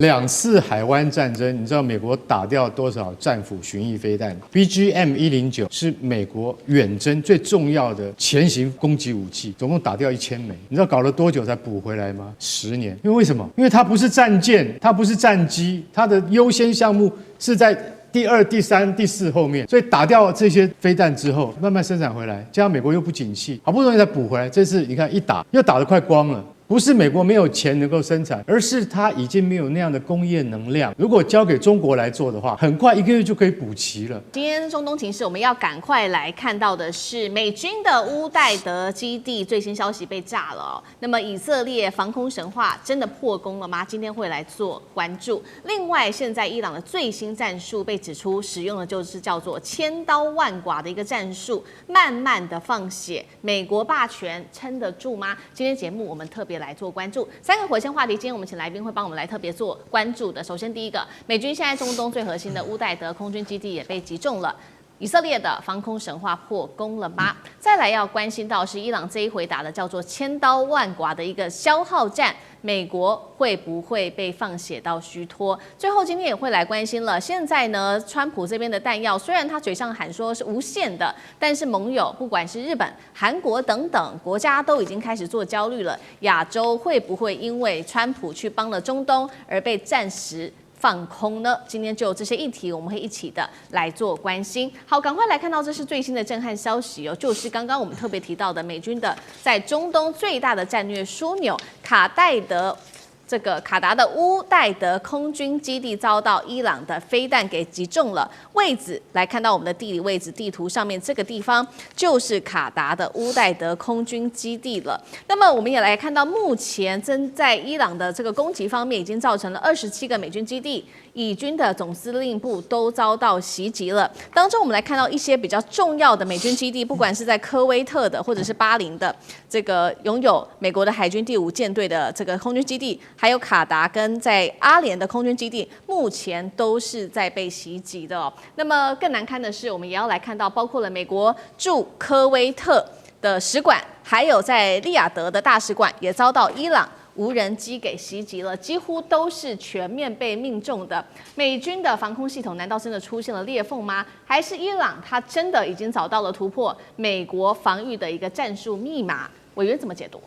2次海湾战争，你知道美国打掉多少战斧巡弋飞弹 ？BGM-109是美国远征最重要的前行攻击武器，总共打掉1000枚。你知道搞了多久才补回来吗？10年。因为为什么？因为它不是战舰，它不是战机，它的优先项目是在第2、第3、第4后面，所以打掉这些飞弹之后，慢慢生产回来，加上美国又不景气，好不容易才补回来。这次你看一打，又打得快光了。不是美国没有钱能够生产，而是它已经没有那样的工业能量。如果交给中国来做的话，很快1个月就可以补齐了。今天中东情势，我们要赶快来看到的是美军的乌代德基地最新消息被炸了哦。那么以色列防空神话真的破功了吗？今天会来做关注。另外，现在伊朗的最新战术被指出使用的就是叫做千刀万剐的一个战术，慢慢的放血。美国霸权撑得住吗？今天节目我们特别来做关注3个火线话题，今天我们请来宾会帮我们来特别做关注的。首先第一个，美军现在中东最核心的乌代德空军基地也被击中了。以色列的防空神话破功了吗？再来要关心到是伊朗这一回打的叫做千刀万剐的一个消耗战，美国会不会被放血到虚脱？最后今天也会来关心了。现在呢，川普这边的弹药虽然他嘴上喊说是无限的，但是盟友不管是日本、韩国等等国家都已经开始做焦虑了。亚洲会不会因为川普去帮了中东而被暂时放空呢？今天就有这些议题，我们会一起的来做关心。好，赶快来看到这是最新的震撼消息哦，就是刚刚我们特别提到的美军的在中东最大的战略枢纽卡达的乌代德空军基地遭到伊朗的飞弹给击中了。位置来看到我们的地理位置地图上面，这个地方就是卡达的乌代德空军基地了。那么我们也来看到，目前正在伊朗的这个攻击方面，已经造成了27个美军基地。以军的总司令部都遭到袭击了。当中我们来看到一些比较重要的美军基地，不管是在科威特的或者是巴林的这个拥有美国的海军第5舰队的这个空军基地，还有卡达跟在阿联的空军基地，目前都是在被袭击的哦。那么更难堪的是，我们也要来看到，包括了美国驻科威特的使馆，还有在利雅得的大使馆，也遭到伊朗无人机给袭击了，几乎都是全面被命中的。美军的防空系统难道真的出现了裂缝吗？还是伊朗它真的已经找到了突破美国防御的一个战术密码？委员怎么解读？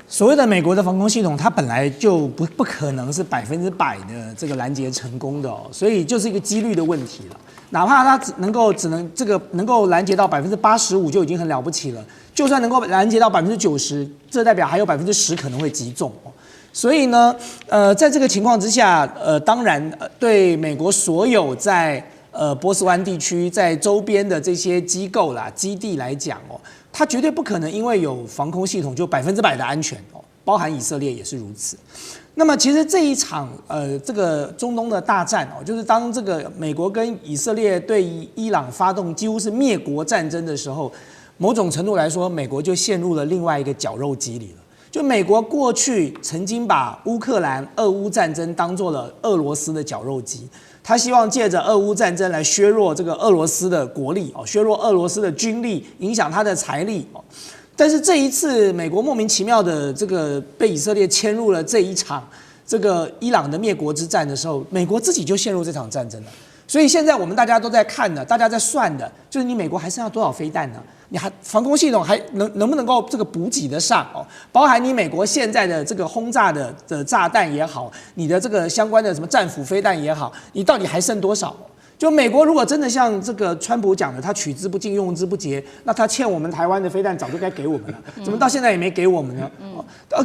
所谓的美国的防空系统，它本来就不可能是100%的这个拦截成功的哦，所以就是一个几率的问题了。哪怕它能够拦截到85%就已经很了不起了，就算能够拦截到90%，这代表还有10%可能会击中哦。所以呢，在这个情况之下，当然对美国所有在波斯湾地区在周边的这些机构啦、基地来讲哦，它绝对不可能因为有防空系统就100%的安全哦，包含以色列也是如此。那么其实这一场这个中东的大战哦，就是当这个美国跟以色列对伊朗发动几乎是灭国战争的时候，某种程度来说，美国就陷入了另外一个绞肉机里了。就美国过去曾经把乌克兰俄乌战争当作了俄罗斯的绞肉机，他希望借着俄乌战争来削弱这个俄罗斯的国力哦，削弱俄罗斯的军力，影响他的财力哦。但是这一次，美国莫名其妙的这个被以色列牵入了这一场这个伊朗的灭国之战的时候，美国自己就陷入这场战争了。所以现在我们大家都在看的，大家在算的，就是你美国还剩下多少飞弹呢？你还防空系统还能不能够这个补给得上哦？包含你美国现在的这个轰炸的炸弹也好，你的这个相关的什么战斧飞弹也好，你到底还剩多少？就美国如果真的像这个川普讲的，他取之不尽用之不竭，那他欠我们台湾的飞弹早就该给我们了，怎么到现在也没给我们呢？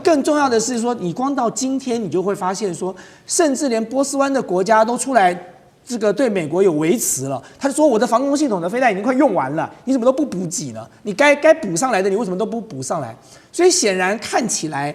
更重要的是说，你光到今天，你就会发现说，甚至连波斯湾的国家都出来这个对美国有维持了，他就说我的防空系统的飞弹已经快用完了，你怎么都不补给呢？你该补上来的，你为什么都不补上来？所以显然看起来。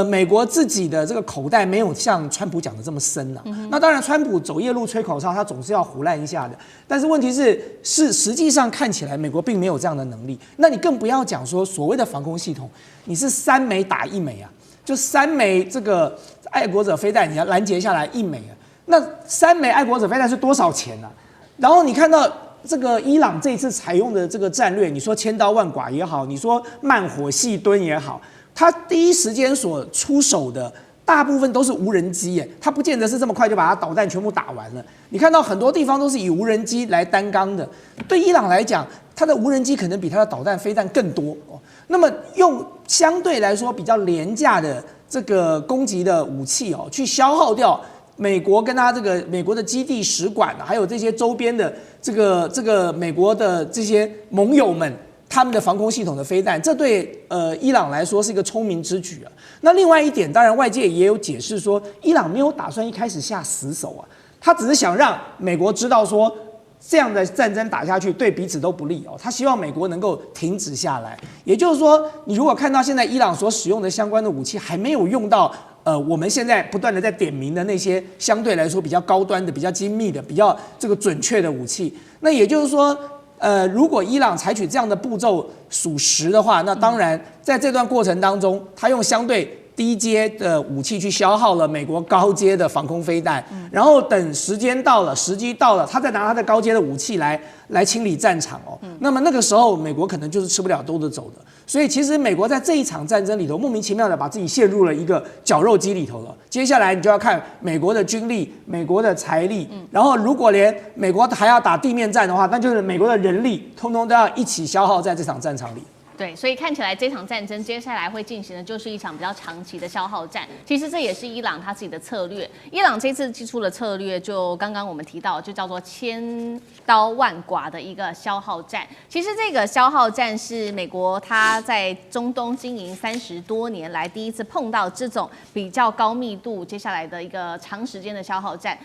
美国自己的这个口袋没有像川普讲的这么深了。那当然，川普走夜路吹口哨，他总是要胡乱一下的。但是问题是实际上看起来，美国并没有这样的能力。那你更不要讲说所谓的防空系统，你是3枚打1枚啊，就3枚这个爱国者飞弹，你要拦截下来1枚啊。那3枚爱国者飞弹是多少钱啊？然后你看到这个伊朗这一次采用的这个战略，你说千刀万剐也好，你说慢火细蹲也好。他第一时间所出手的大部分都是无人机耶，它不见得是这么快就把它导弹全部打完了。你看到很多地方都是以无人机来担纲的，对伊朗来讲，它的无人机可能比它的导弹、飞弹更多哦。那么用相对来说比较廉价的这个攻击的武器哦，去消耗掉美国跟它这个美国的基地、使馆，还有这些周边的这个美国的这些盟友们。他们的防空系统的飞弹，这对伊朗来说是一个聪明之举啊。那另外一点，当然外界也有解释说，伊朗没有打算一开始下死手啊，他只是想让美国知道说，这样的战争打下去对彼此都不利哦。他希望美国能够停止下来。也就是说，你如果看到现在伊朗所使用的相关的武器还没有用到我们现在不断的在点名的那些相对来说比较高端的、比较精密的、比较这个准确的武器，那也就是说。如果伊朗采取这样的步骤属实的话，那当然在这段过程当中，他用相对低阶的武器去消耗了美国高阶的防空飞弹，然后等时间到了、时机到了，他再拿他的高阶的武器来清理战场哦。那么那个时候，美国可能就是吃不了兜着走的。所以其实美国在这一场战争里头，莫名其妙的把自己陷入了一个绞肉机里头了。接下来你就要看美国的军力、美国的财力，然后如果连美国还要打地面战的话，那就是美国的人力，通通都要一起消耗在这场战场里。对，所以看起来这场战争接下来会进行的就是一场比较长期的消耗战。其实这也是伊朗他自己的策略。伊朗这次祭出的策略，就刚刚我们提到，就叫做千刀万剐的一个消耗战。其实这个消耗战是美国他在中东经营30多年来第一次碰到这种比较高密度，接下来的一个长时间的消耗战。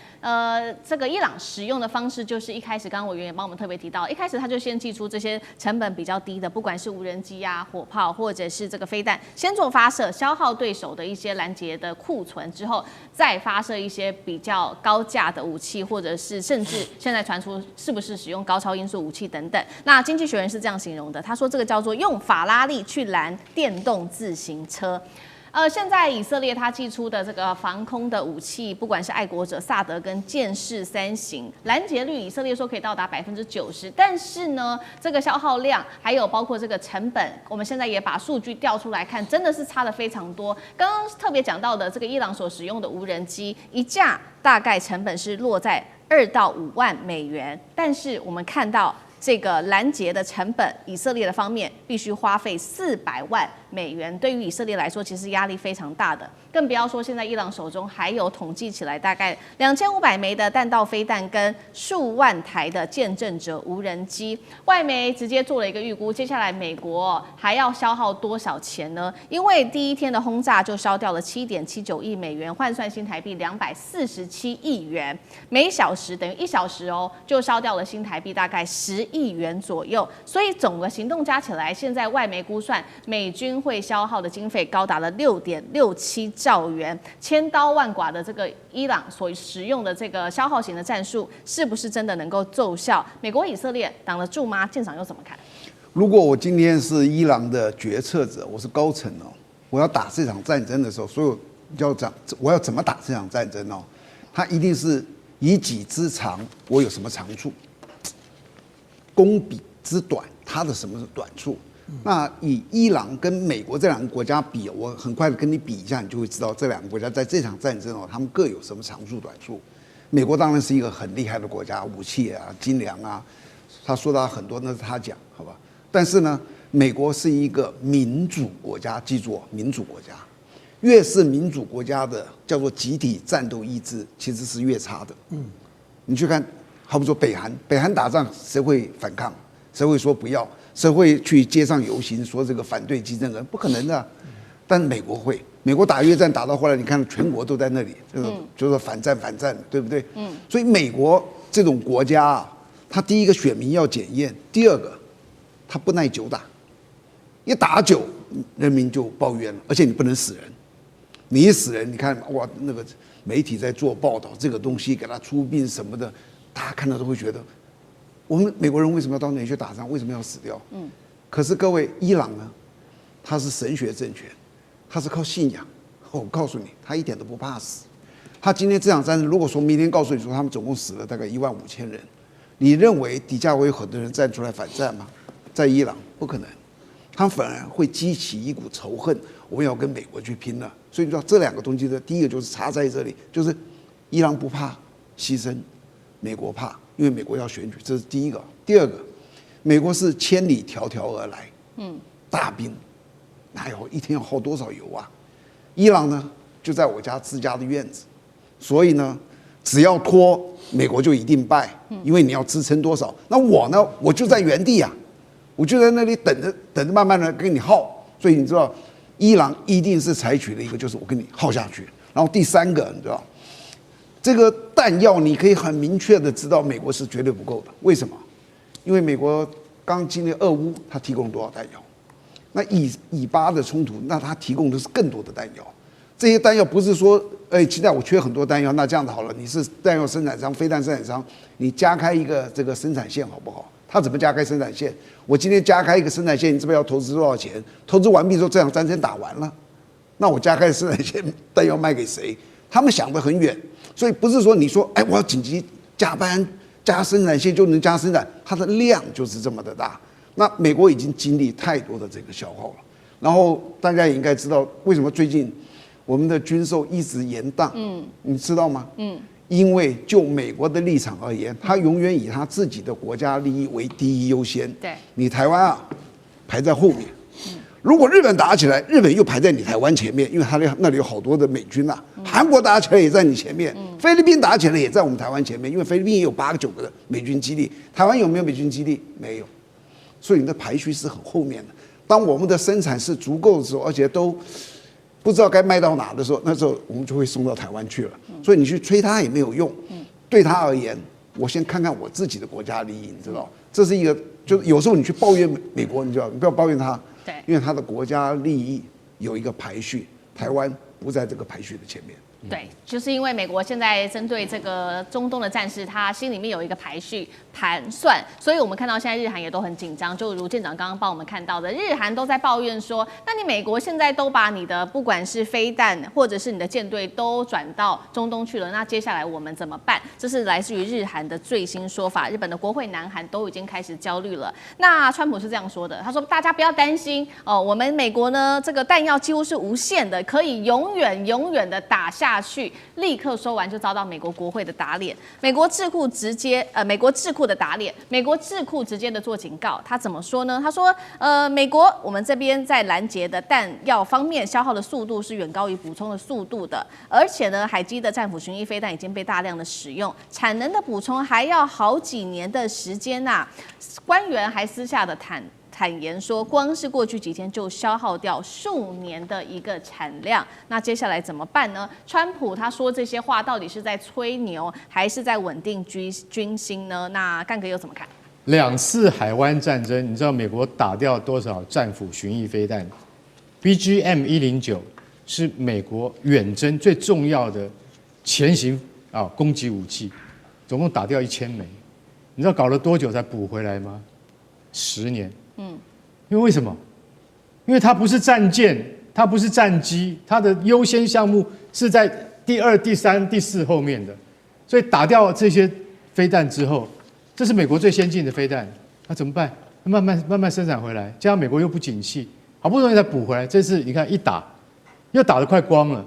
这个伊朗使用的方式就是一开始，刚刚委员也帮我们特别提到，一开始他就先祭出这些成本比较低的，不管是无人机啊、火炮或者是这个飞弹，先做发射，消耗对手的一些拦截的库存之后，再发射一些比较高价的武器，或者是甚至现在传出是不是使用高超音速武器等等。那经济学人是这样形容的，他说这个叫做用法拉利去拦电动自行车。现在以色列它寄出的这个防空的武器，不管是爱国者、萨德跟剑士3型，拦截率以色列说可以到达90%，但是呢，这个消耗量还有包括这个成本，我们现在也把数据调出来看，真的是差得非常多。刚刚特别讲到的这个伊朗所使用的无人机，一架大概成本是落在2到5万美元，但是我们看到这个拦截的成本，以色列的方面必须花费400万美元，对于以色列来说，其实压力非常大的。更不要说现在伊朗手中还有统计起来大概2500枚的弹道飞弹跟数万台的见证者无人机。外媒直接做了一个预估，接下来美国还要消耗多少钱呢？因为第一天的轰炸就烧掉了7.79亿美元，换算新台币247亿元，每小时等于1小时就烧掉了新台币大概10亿元左右。所以总个行动加起来，现在外媒估算美军会消耗的经费高达了6.67兆元，千刀万剐的这个伊朗所使用的这个消耗型的战术，是不是真的能够奏效？美国、以色列挡得住吗？舰长又怎么看？如果我今天是伊朗的决策者，我是高层我要打这场战争的时候，所有我要怎么打这场战争它一定是以己之长，我有什么长处，攻彼之短，它的什么是短处？那以伊朗跟美国这两个国家比，我很快的跟你比一下，你就会知道这两个国家在这场战争他们各有什么长处短处。美国当然是一个很厉害的国家，武器啊、精良啊，他说到很多那是他讲，好吧？但是呢，美国是一个民主国家，记住民主国家，越是民主国家的叫做集体战斗意志，其实是越差的。你去看，好比说北韩打仗，谁会反抗？谁会说不要？谁会去街上游行说这个反对金正恩？不可能的。但美国会，美国打越战打到后来，你看全国都在那里，就是反战，对不对？所以美国这种国家他第一个选民要检验，第二个他不耐久打，一打久人民就抱怨了，而且你不能死人，你一死人，你看哇，那个媒体在做报道，这个东西给他出殡什么的，大家看到都会觉得。我们美国人为什么要到那里去打仗？为什么要死掉？可是各位，伊朗呢？他是神学政权，他是靠信仰。我告诉你，他一点都不怕死。他今天这场战争，如果说明天告诉你说他们总共死了大概15000人，你认为底下会有很多人站出来反战吗？在伊朗不可能。它反而会激起一股仇恨，我们要跟美国去拼了。所以说这两个东西的第一个就是差在这里，就是伊朗不怕牺牲，美国怕，因为美国要选举，这是第一个。第二个，美国是千里迢迢而来，大兵哪有一天要耗多少油啊？伊朗呢就在我家自家的院子，所以呢，只要拖，美国就一定败，因为你要支撑多少。那我呢，我就在原地啊，我就在那里等着，慢慢的跟你耗。所以你知道，伊朗一定是采取了一个，就是我跟你耗下去。然后第三个，你知道，这个弹药你可以很明确的知道，美国是绝对不够的。为什么？因为美国刚经历俄乌，它提供多少弹药？那以巴的冲突，那它提供的是更多的弹药。这些弹药不是说，现在我缺很多弹药，那这样子好了，你是弹药生产商、飞弹生产商，你加开一个这个生产线好不好？他怎么加开生产线？我今天加开一个生产线，你这边要投资多少钱？投资完毕之后，这场战争打完了，那我加开生产线弹药卖给谁？他们想得很远，所以不是说你说，我要紧急加班加生产线就能加生产，它的量就是这么的大。那美国已经经历太多的这个消耗了，然后大家也应该知道为什么最近我们的军售一直延宕，你知道吗？因为就美国的立场而言，他永远以他自己的国家利益为第一优先。对，你台湾啊排在后面，如果日本打起来，日本又排在你台湾前面，因为他那里有好多的美军啊。韩国打起来也在你前面，菲律宾打起来也在我们台湾前面，因为菲律宾也有8个9个的美军基地，台湾有没有美军基地？没有，所以你的排序是很后面的。当我们的生产是足够的时候，而且都不知道该卖到哪的时候，那时候我们就会送到台湾去了。所以你去催他也没有用。对他而言，我先看看我自己的国家利益，你知道，这是一个，就是有时候你去抱怨美国，你知道，你不要抱怨他，对，因为他的国家利益有一个排序，台湾不在这个排序的前面。对，就是因为美国现在针对这个中东的战事，它心里面有一个排序盘算，所以我们看到现在日韩也都很紧张。就如舰长刚刚帮我们看到的，日韩都在抱怨说，那你美国现在都把你的不管是飞弹或者是你的舰队都转到中东去了，那接下来我们怎么办？这是来自于日韩的最新说法。日本的国会南韩都已经开始焦虑了。那川普是这样说的，他说大家不要担心哦，我们美国呢这个弹药几乎是无限的，可以永远的打下去，立刻说完就遭到美国国会的打脸，美国智库的打脸，美国智库直接的做警告。他怎么说呢？他说，美国我们这边在拦截的弹药方面消耗的速度是远高于补充的速度的，而且呢，海基的战斧巡弋飞弹已经被大量的使用，产能的补充还要好几年的时间呐。官员还私下的坦言说，光是过去几天就消耗掉数年的一个产量。那接下来怎么办呢？川普他说这些话到底是在吹牛，还是在稳定军心呢？那干哥又怎么看？2次海湾战争，你知道美国打掉多少战斧巡弋飞弹 ？BGM-109是美国远征最重要的前行攻击武器，总共打掉1000枚。你知道搞了多久才补回来吗？10年。因为什么？因为它不是战舰，它不是战机，它的优先项目是在第2、第3、第4后面的，所以打掉这些飞弹之后，这是美国最先进的飞弹，那怎么办？慢慢生产回来，加上美国又不景气，好不容易才补回来。这次你看一打，又打得快光了。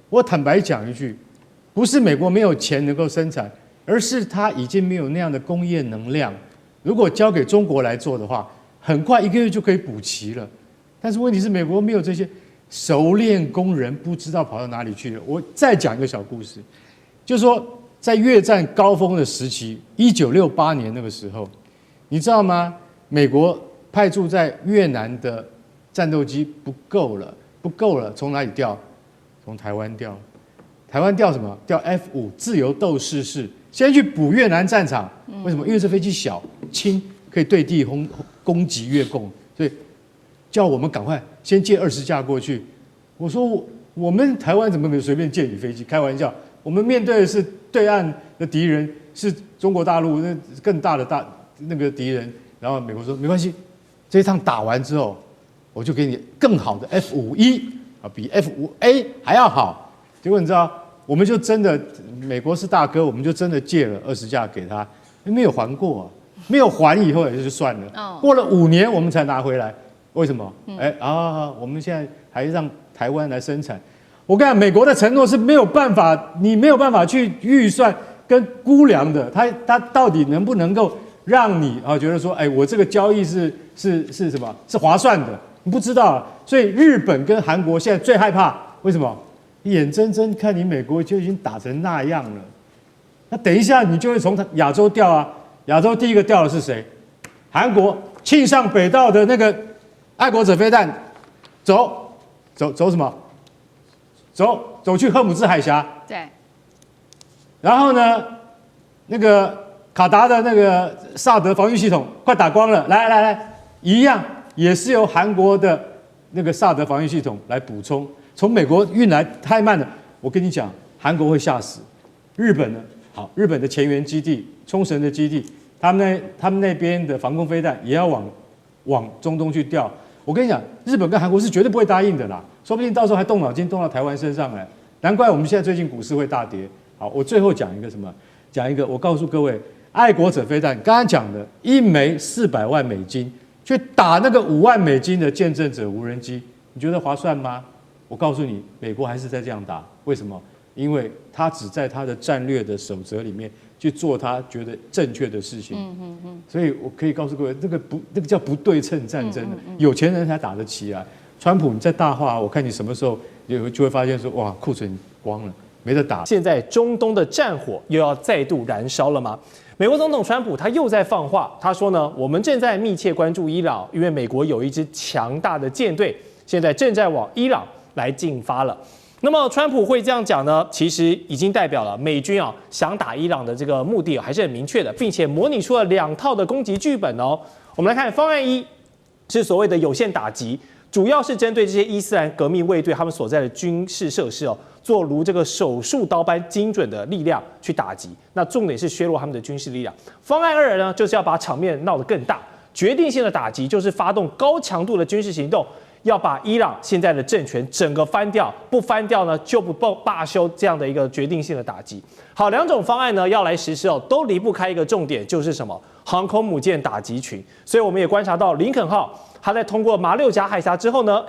我坦白讲一句，不是美国没有钱能够生产，而是它已经没有那样的工业能量。如果交给中国来做的话，很快1个月就可以补齐了。但是问题是，美国没有这些熟练工人，不知道跑到哪里去了。我再讲一个小故事，就是说在越战高峰的时期，1968年那个时候，你知道吗？美国派驻在越南的战斗机不够了，从哪里调？从台湾调。台湾调什么？调 F5自由斗士式，先去补越南战场。为什么？因为这飞机小轻，可以对地攻击越共，所以叫我们赶快先借20架过去。我说我们台湾怎么没有随便借你飞机？开玩笑，我们面对的是对岸的敌人，是中国大陆那更大的那个敌人。然后美国说没关系，这一趟打完之后，我就给你更好的 F51比 F5A 还要好。结果你知道，我们就真的美国是大哥，我们就真的借了20架给他，没有还过啊。没有还以后也就算了，过了5年我们才拿回来。为什么？我们现在还让台湾来生产。我跟你讲，美国的承诺是没有办法，你没有办法去预算跟估量的，它到底能不能够让你觉得说，我这个交易是什么？是划算的？你不知道啊。所以日本跟韩国现在最害怕，为什么？眼睁睁看你美国就已经打成那样了，那等一下你就会从亚洲掉啊。亚洲第一个掉的是谁？韩国庆尚北道的那个爱国者飞弹，走什么？走去赫姆兹海峡。对。然后呢，那个卡达的那个萨德防御系统快打光了，来，一样也是由韩国的那个萨德防御系统来补充。从美国运来太慢了，我跟你讲，韩国会吓死。日本呢？好，日本的前沿基地、冲绳的基地，他们那边的防空飞弹也要往中东去调。我跟你讲，日本跟韩国是绝对不会答应的啦，说不定到时候还动脑筋动到台湾身上来。难怪我们现在最近股市会大跌。好，我最后讲一个什么？讲一个，我告诉各位，爱国者飞弹刚刚讲的一枚400万美金，去打那个5万美金的见证者无人机，你觉得划算吗？我告诉你，美国还是在这样打，为什么？因为他只在他的战略的守则里面去做他觉得正确的事情。所以我可以告诉各位，那个叫不对称战争，有钱人才打得起来。川普你在大话，我看你什么时候就会发现说，哇，库存光了，没得打。现在中东的战火又要再度燃烧了吗？美国总统川普他又在放话，他说呢，我们正在密切关注伊朗，因为美国有一支强大的舰队，现在正在往伊朗来进发了。那么川普会这样讲呢，其实已经代表了美军想打伊朗的这个目的还是很明确的，并且模拟出了2套的攻击剧本哦。我们来看方案1，是所谓的有限打击，主要是针对这些伊斯兰革命卫队他们所在的军事设施做如这个手术刀般精准的力量去打击，那重点是削弱他们的军事力量。方案2呢，就是要把场面闹得更大，决定性的打击就是发动高强度的军事行动。要把伊朗现在的政权整个翻掉，不翻掉呢就不罢休，这样的一个决定性的打击。好，2种方案呢要来实施都离不开一个重点，就是什么？航空母舰打击群。所以我们也观察到林肯号，它在通过马六甲海峡之后呢，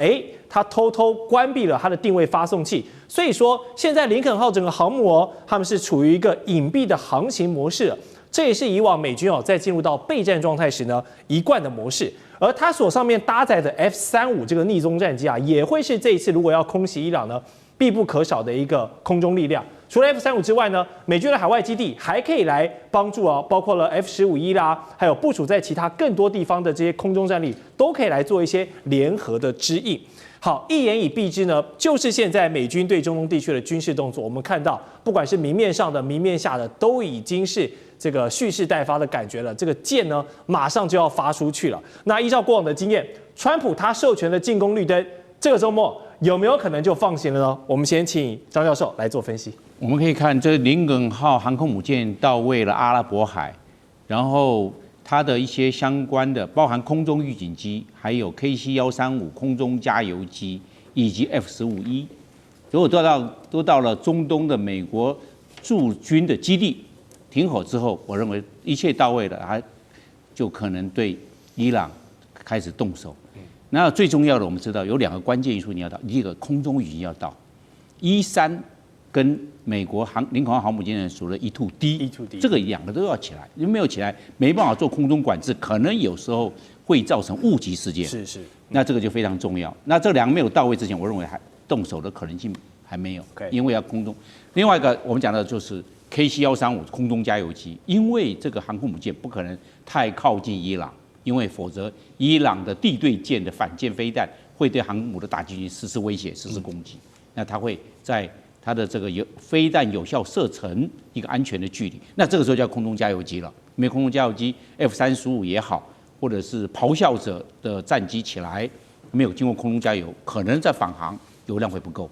它偷偷关闭了它的定位发送器。所以说，现在林肯号整个航母他们是处于一个隐蔽的航行模式。这也是以往美军在进入到备战状态时呢一贯的模式。而它所上面搭载的 F-35这个逆踪战机也会是这一次如果要空袭伊朗呢必不可少的一个空中力量。除了 F-35之外呢，美军的海外基地还可以来帮助包括了 F-15E 啦，还有部署在其他更多地方的这些空中战力，都可以来做一些联合的支应。好，一言以蔽之呢，就是现在美军对中东地区的军事动作，我们看到不管是明面上的、明面下的，都已经是这个蓄势待发的感觉了。这个箭呢，马上就要发出去了。那依照过往的经验，川普他授权的进攻绿灯，这个周末有没有可能就放行了呢？我们先请张教授来做分析。我们可以看，这林肯号航空母舰到位了阿拉伯海，然后它的一些相关的，包含空中预警机，还有 KC-135空中加油机，以及 F-15E， 如果都到了中东的美国驻军的基地停火之后，我认为一切到位了，它就可能对伊朗开始动手。那最重要的，我们知道有2个关键因素你要到，第一个空中预警要到，E3跟美国林肯号航母舰人属了 E2D， 这个2个都要起来，因为没有起来，没办法做空中管制，可能有时候会造成误击事件。是，那这个就非常重要。那这2个没有到位之前，我认为还动手的可能性还没有，因为要空中。另外一个我们讲的就是 KC-135空中加油机，因为这个航空母舰不可能太靠近伊朗，因为否则伊朗的地对舰的反舰飞弹会对航母的打击群实施威胁、实施攻击。那它会在它的这个飞弹有效射程一个安全的距离，那这个时候就要空中加油机了。因为空中加油机 F-35也好，或者是咆哮者的战机起来没有经过空中加油，可能在返航油量会不够。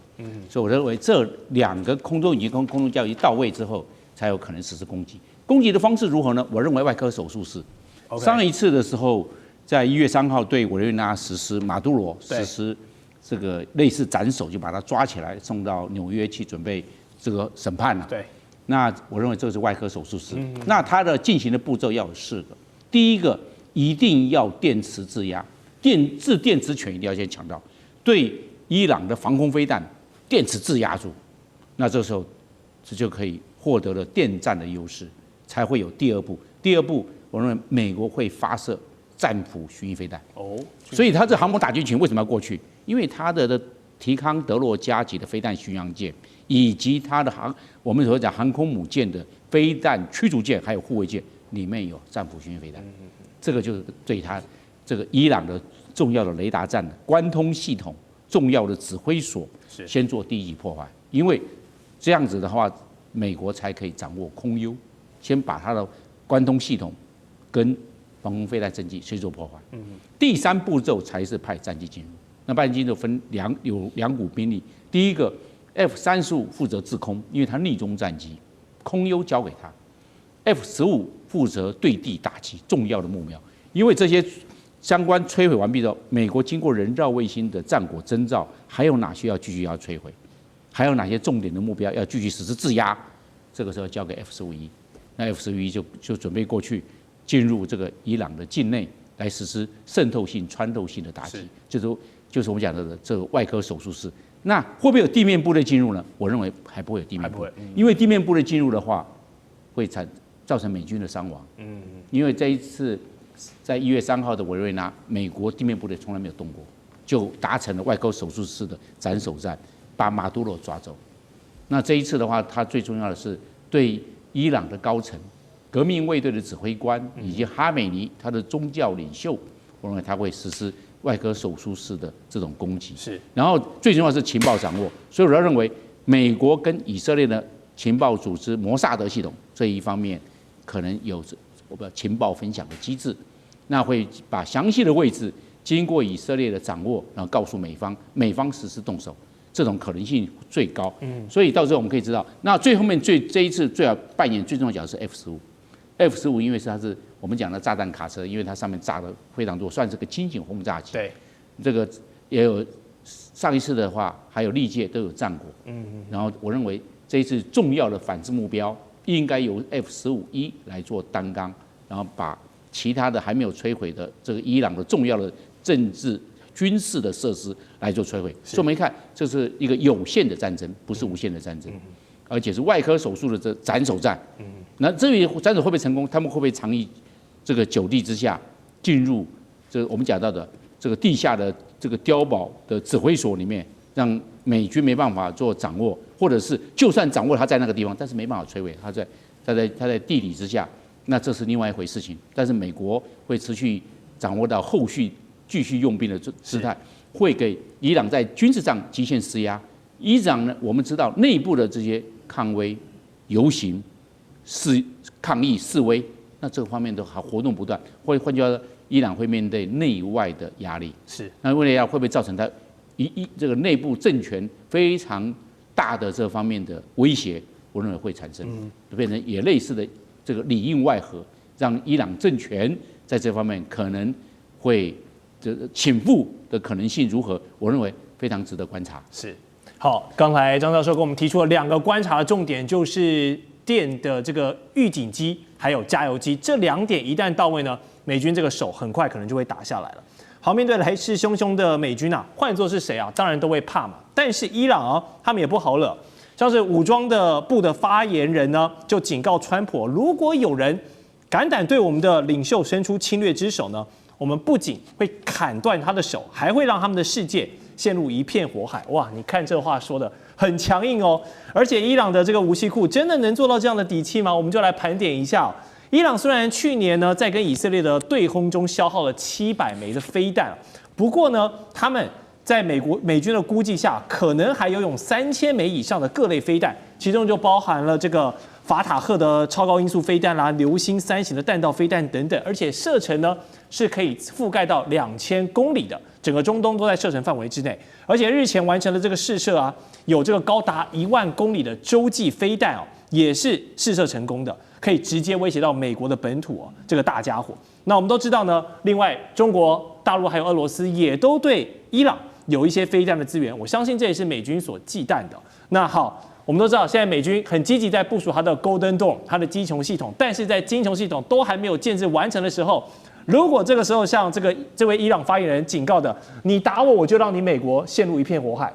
所以我认为这2个空中以及空中加油机到位之后，才有可能实施攻击。攻击的方式如何呢？我认为外科手术式。上一次的时候，在1月3号对委内瑞拉实施马杜罗实施这个类似斩首，就把他抓起来送到纽约去准备这个审判了。对，那我认为这是外科手术式。那它的进行的步骤要有4个。第一个，一定要电磁制压，制电子权一定要先强调，对伊朗的防空飞弹电池质压住，那这时候这就可以获得了电战的优势，才会有第二步。第二步，我认为美国会发射战斧巡弋飞弹。所以它这航母打击群为什么要过去？因为它的提康德洛加级的飞弹巡洋舰，以及它的我们所讲航空母舰的飞弹驱逐舰还有护卫舰里面有战斧巡弋飞弹，这个就是对它这个伊朗的重要的雷达站的关通系统、重要的指挥所先做第一级破坏，因为这样子的话，美国才可以掌握空优，先把它的关通系统跟防空飞弹阵地先做破坏。第三步骤才是派战机进入。那派战机就分有两股兵力，第一个 F-35负责制空，因为它逆中战机，空优交给他。F-15负责对地打击重要的目标，因为这些相关摧毁完毕之后，美国经过人造卫星的战果征兆，还有哪些要继续要摧毁，还有哪些重点的目标要继续实施制压，这个时候交给 F-15E， 那 F-15E 就准备过去进入这个伊朗的境内来实施渗透性、穿透性的打击，就是我们讲的这个外科手术室。那会不会有地面部队进入呢？我认为还不会有地面部队，因为地面部队进入的话，会造成美军的伤亡。因为这一次在1月3号的委瑞纳，美国地面部队从来没有动过，就达成了外科手术室的斩首战，把马杜罗抓走。那这一次的话，它最重要的是对伊朗的高层、革命卫队的指挥官以及哈美尼他的宗教领袖，我认为他会实施外科手术室的这种攻击。然后最重要的是情报掌握，所以我要认为美国跟以色列的情报组织摩萨德系统这一方面可能有情报分享的机制，那会把详细的位置经过以色列的掌握，然后告诉美方，美方实施动手，这种可能性最高。所以到时候我们可以知道，那最后面这一次最好扮演最重要的角色是 F-15，因为它是我们讲的炸弹卡车，因为它上面炸的非常多，算是个轻型轰炸机。对，这个也有上一次的话，还有历届都有战果。然后我认为这一次重要的反制目标应该由 F-15E 来做担纲，然后把其他的还没有摧毁的这个伊朗的重要的政治军事的设施来做摧毁。所以我们一看，这是一个有限的战争，不是无限的战争，而且是外科手术的这斩首战。那至于斩首会不会成功，他们会不会藏匿这个9地之下，进入这个我们讲到的这个地下的这个碉堡的指挥所里面，让美军没办法做掌握，或者是就算掌握他在那个地方，但是没办法摧毁他在地底之下，那这是另外一回事情。但是美国会持续掌握到后续继续用兵的姿态，会给伊朗在军事上极限施压。伊朗呢，我们知道内部的这些抗威、游行、抗议、示威，那这个方面都还活动不断，换句话说，伊朗会面对内外的压力。那为了会不会造成它这个内部政权非常大的这方面的威胁？我认为会产生，就变成也类似的这个里应外合，让伊朗政权在这方面可能会倾覆的可能性如何？我认为非常值得观察。好，刚才张教授给我们提出了2个观察的重点，就是电的这个预警机还有加油机，这2点一旦到位呢，美军这个手很快可能就会打下来了。好，面对来势汹汹的美军啊，换作是谁啊，当然都会怕嘛。但是伊朗啊，他们也不好惹，像是武装部的发言人呢，就警告川普，如果有人胆对我们的领袖伸出侵略之手呢，我们不仅会砍断他的手，还会让他们的世界陷入一片火海。哇，你看这话说的很强硬哦。而且伊朗的这个武器库真的能做到这样的底气吗？我们就来盘点一下。伊朗虽然去年呢在跟以色列的对轰中消耗了700枚的飞弹，不过呢他们在美军的估计下，可能还拥有3000枚以上的各类飞弹，其中就包含了这个法塔赫的超高音速飞弹啦、流星3型的弹道飞弹等等，而且射程呢是可以覆盖到2000公里的，整个中东都在射程范围之内。而且日前完成了这个试射啊，有这个高达1万公里的洲际飞弹哦，也是试射成功的，可以直接威胁到美国的本土哦，这个大家伙。那我们都知道呢，另外中国大陆还有俄罗斯也都对伊朗有一些飞弹的资源，我相信这也是美军所忌惮的。那好。我们都知道，现在美军很积极在部署它的 Golden Dome， 它的机穹系统，但是在精穹系统都还没有建制完成的时候，如果这个时候像这位伊朗发言人警告的，你打我，我就让你美国陷入一片火海，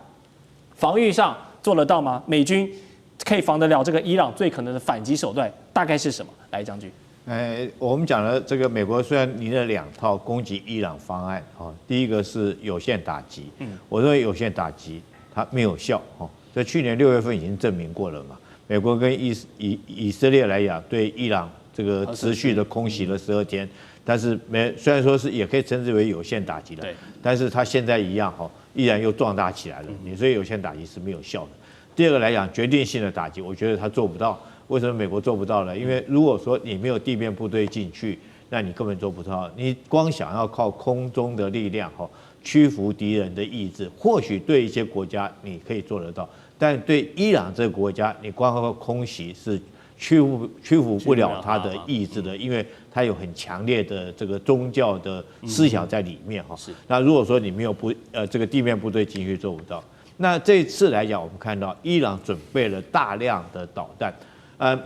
防御上做得到吗？美军可以防得了这个伊朗最可能的反击手段大概是什么？来，将军。我们讲了这个美国虽然拟了2套攻击伊朗方案啊，第一个是有限打击，我认为有限打击它没有效哦，在去年6月份已经证明过了嘛。美国跟以色列来讲，对伊朗这个持续的空袭了12天，但是虽然说是也可以称之为有限打击的，但是它现在一样哈，依然又壮大起来了。你所以有限打击是没有效的。第二个来讲，决定性的打击，我觉得它做不到。为什么美国做不到呢？因为如果说你没有地面部队进去，那你根本做不到。你光想要靠空中的力量屈服敌人的意志，或许对一些国家你可以做得到，但对伊朗这个国家，你光靠空袭是屈服不了他的意志的，因为他有很强烈的这个宗教的思想在里面那如果说你没有这个地面部队进去，做不到。那这一次来讲，我们看到伊朗准备了大量的导弹。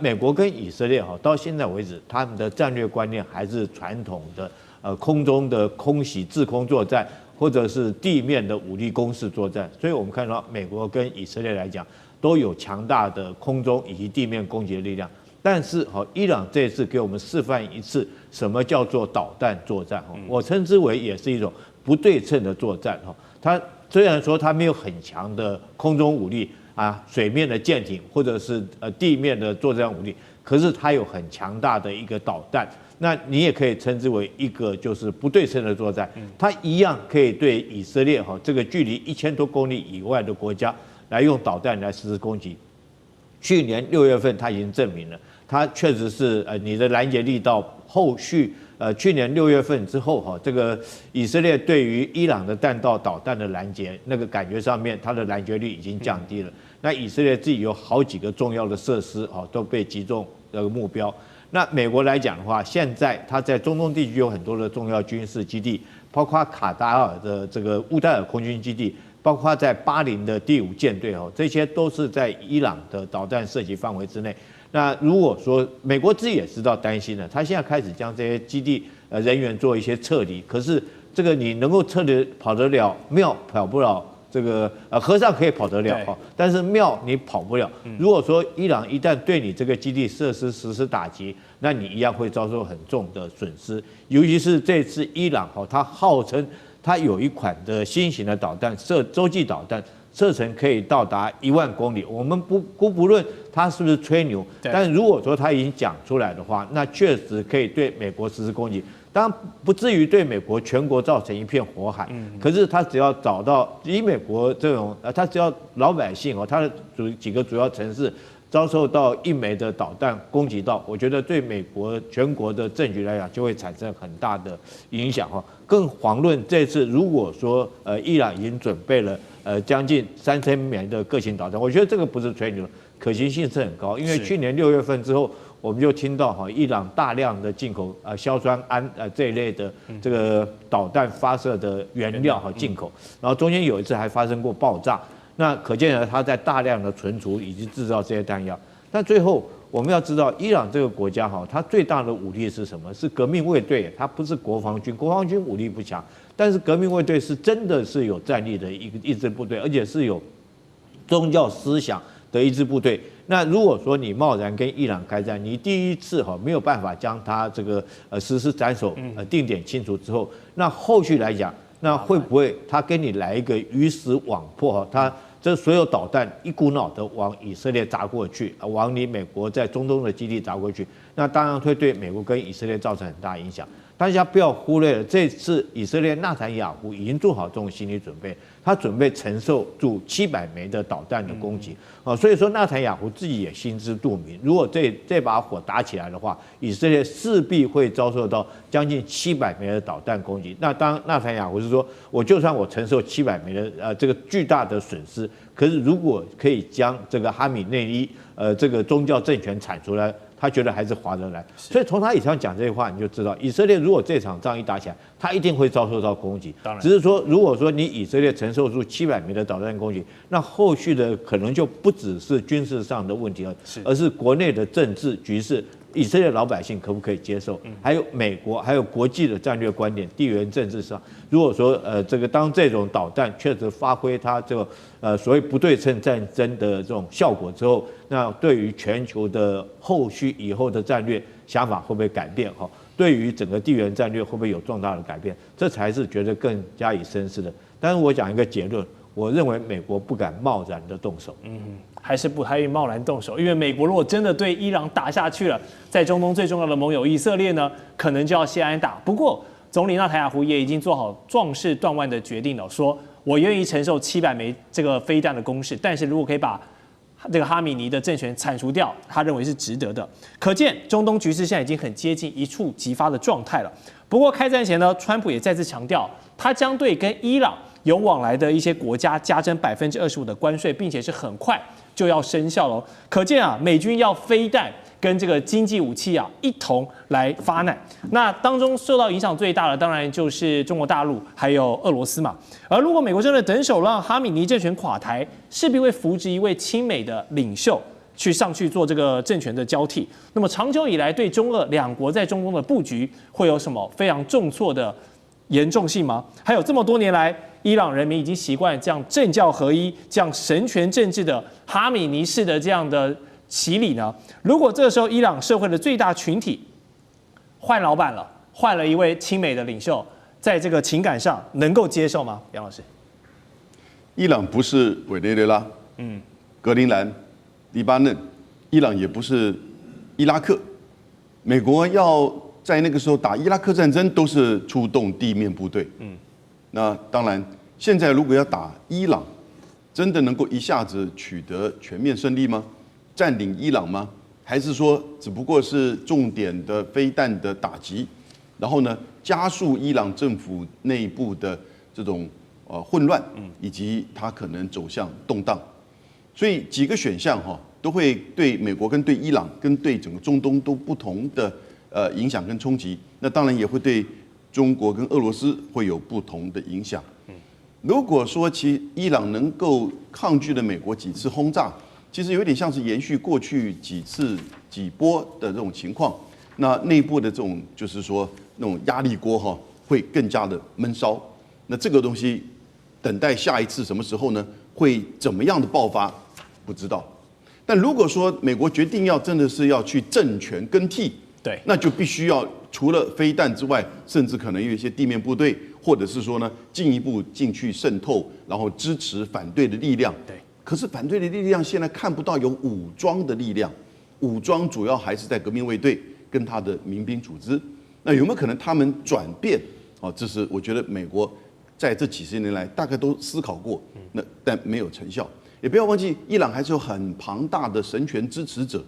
美国跟以色列到现在为止，他们的战略观念还是传统的空中的空袭制空作战，或者是地面的武力攻势作战。所以我们看到美国跟以色列来讲，都有强大的空中以及地面攻击的力量。但是伊朗这次给我们示范一次什么叫做导弹作战我称之为也是一种不对称的作战它虽然说它没有很强的空中武力。水面的舰艇或者是地面的作战武力，可是它有很强大的一个导弹，那你也可以称之为一个就是不对称的作战，它一样可以对以色列这个距离1000多公里以外的国家来用导弹来实施攻击。去年6月份它已经证明了，它确实是你的拦截力道后续。去年6月份之后这个以色列对于伊朗的弹道导弹的拦截，那个感觉上面它的拦截率已经降低了。那以色列自己有好几个重要的设施都被击中这个目标。那美国来讲的话，现在它在中东地区有很多的重要军事基地，包括卡达尔的这个乌代尔空军基地，包括在巴林的第5舰队这些都是在伊朗的导弹射击范围之内。那如果说美国自己也知道担心了，他现在开始将这些基地人员做一些撤离，可是这个你能够跑得了庙跑不了，这个和尚可以跑得了但是庙你跑不了。如果说伊朗一旦对你这个基地设施实施打击，那你一样会遭受很重的损失。尤其是这次伊朗它号称它有一款的新型的导弹，洲际导弹。射程可以到达1万公里，我们不论他是不是吹牛，但如果说他已经讲出来的话，那确实可以对美国实施攻击。当然不至于对美国全国造成一片火海，可是他只要找到以美国这种，他只要老百姓他的几个主要城市遭受到一枚的导弹攻击到，我觉得对美国全国的政局来讲就会产生很大的影响更遑论这次如果说伊朗已经准备了将近3000枚的各型导弹，我觉得这个不是吹牛，可行性是很高。因为去年6月份之后，我们就听到伊朗大量的进口硝酸铵这一类的这个导弹发射的原料进口，然后中间有一次还发生过爆炸。那可见它在大量的存储以及制造这些弹药。但最后我们要知道，伊朗这个国家它最大的武力是什么？是革命卫队，它不是国防军，国防军武力不强，但是革命卫队是真的是有战力的一支部队，而且是有宗教思想的一支部队。那如果说你贸然跟伊朗开战，你第一次没有办法将它这个实施斩首定点清除之后，那后续来讲，那会不会他跟你来一个鱼死网破他这所有导弹一股脑的往以色列砸过去，往你美国在中东的基地砸过去，那当然会对美国跟以色列造成很大影响。大家不要忽略了，这次以色列纳坦雅胡已经做好这种心理准备，他准备承受住700枚的导弹的攻击所以说纳坦雅胡自己也心知肚明，如果这把火打起来的话，以色列势必会遭受到将近700枚的导弹攻击。那当纳坦雅胡是说，我就算我承受700枚的这个巨大的损失，可是如果可以将这个哈米内伊这个宗教政权铲除来，他觉得还是划得来。所以从他以上讲这些话，你就知道以色列如果这场仗一打起来，他一定会遭受到攻击。当然，只是说如果说你以色列承受住700枚的导弹攻击，那后续的可能就不只是军事上的问题了，而是国内的政治局势。以色列老百姓可不可以接受？还有美国，还有国际的战略观点、地缘政治上，如果说这个当这种导弹确实发挥它这个所谓不对称战争的这种效果之后，那对于全球的后续以后的战略想法会不会改变？哈，对于整个地缘战略会不会有重大的改变？这才是觉得更加以深思的。但是我讲一个结论，我认为美国不敢贸然的动手。还是不太愿意贸然动手，因为美国如果真的对伊朗打下去了，在中东最重要的盟友以色列呢，可能就要先挨打。不过，总理纳塔雅胡也已经做好壮士断腕的决定了，说我愿意承受700枚这个飞弹的攻势，但是如果可以把这个哈米尼的政权铲除掉，他认为是值得的。可见中东局势现在已经很接近一触即发的状态了。不过开战前呢，川普也再次强调，他将对跟伊朗有往来的一些国家加征25%的关税，并且是很快就要生效了。可见啊，美军要飞弹跟这个经济武器啊一同来发难。那当中受到影响最大的，当然就是中国大陆还有俄罗斯嘛。而如果美国真的等手让哈米尼政权垮台，势必会扶植一位亲美的领袖上去做这个政权的交替。那么长久以来，对中俄两国在中东的布局会有什么非常重挫的严重性吗？还有这么多年来，伊朗人民已经习惯这样政教合一、这样神权政治的哈米尼式的这样的洗礼呢？如果这个时候伊朗社会的最大群体换老板了，换了一位亲美的领袖，在这个情感上能够接受吗？杨老师，伊朗不是委内瑞拉，格陵兰、黎巴嫩，伊朗也不是伊拉克。美国要在那个时候打伊拉克战争，都是出动地面部队。那当然，现在如果要打伊朗，真的能够一下子取得全面胜利吗？占领伊朗吗？还是说只不过是重点的飞弹的打击，然后呢加速伊朗政府内部的这种混乱，以及它可能走向动荡？所以几个选项都会对美国跟对伊朗跟对整个中东都不同的影响跟冲击。那当然也会对中国跟俄罗斯会有不同的影响。如果说伊朗能够抗拒了美国几次轰炸，其实有点像是延续过去几波的这种情况。那内部的这种就是说那种压力锅会更加的闷烧。那这个东西等待下一次什么时候呢？会怎么样的爆发？不知道。但如果说美国决定真的是要去政权更替，对，那就必须要除了飞弹之外，甚至可能有一些地面部队，或者是说呢进一步进去渗透，然后支持反对的力量。对，可是反对的力量现在看不到有武装的力量，武装主要还是在革命卫队跟他的民兵组织。那有没有可能他们转变？这是我觉得美国在这几十年来大概都思考过，但没有成效。也不要忘记，伊朗还是有很庞大的神权支持者，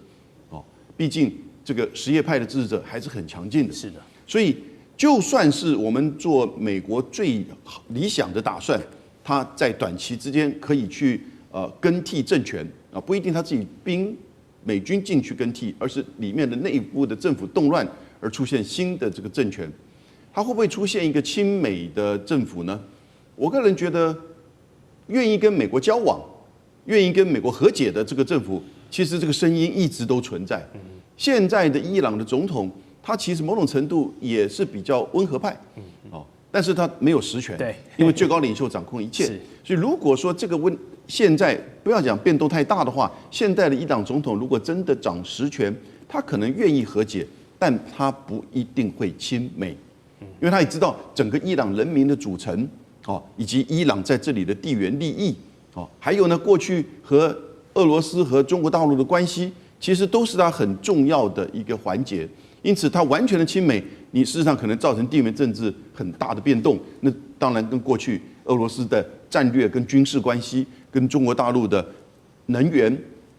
毕竟这个什叶派的支持者还是很强劲的。是的，所以就算是我们做美国最理想的打算，他在短期之间可以去更替政权啊，不一定他自己美军进去更替，而是里面的内部的政府动乱而出现新的这个政权，他会不会出现一个亲美的政府呢？我个人觉得，愿意跟美国交往、愿意跟美国和解的这个政府，其实这个声音一直都存在。现在的伊朗的总统，他其实某种程度也是比较温和派，但是他没有实权，对，因为最高领袖掌控一切。所以如果说这个现在不要讲变动太大的话，现在的伊朗总统如果真的掌实权，他可能愿意和解，但他不一定会亲美，因为他也知道整个伊朗人民的组成，以及伊朗在这里的地缘利益，还有呢过去和俄罗斯和中国大陆的关系，其实都是他很重要的一个环节。因此，他完全的亲美，你事实上可能造成地缘政治很大的变动。那当然跟过去俄罗斯的战略跟军事关系，跟中国大陆的能源、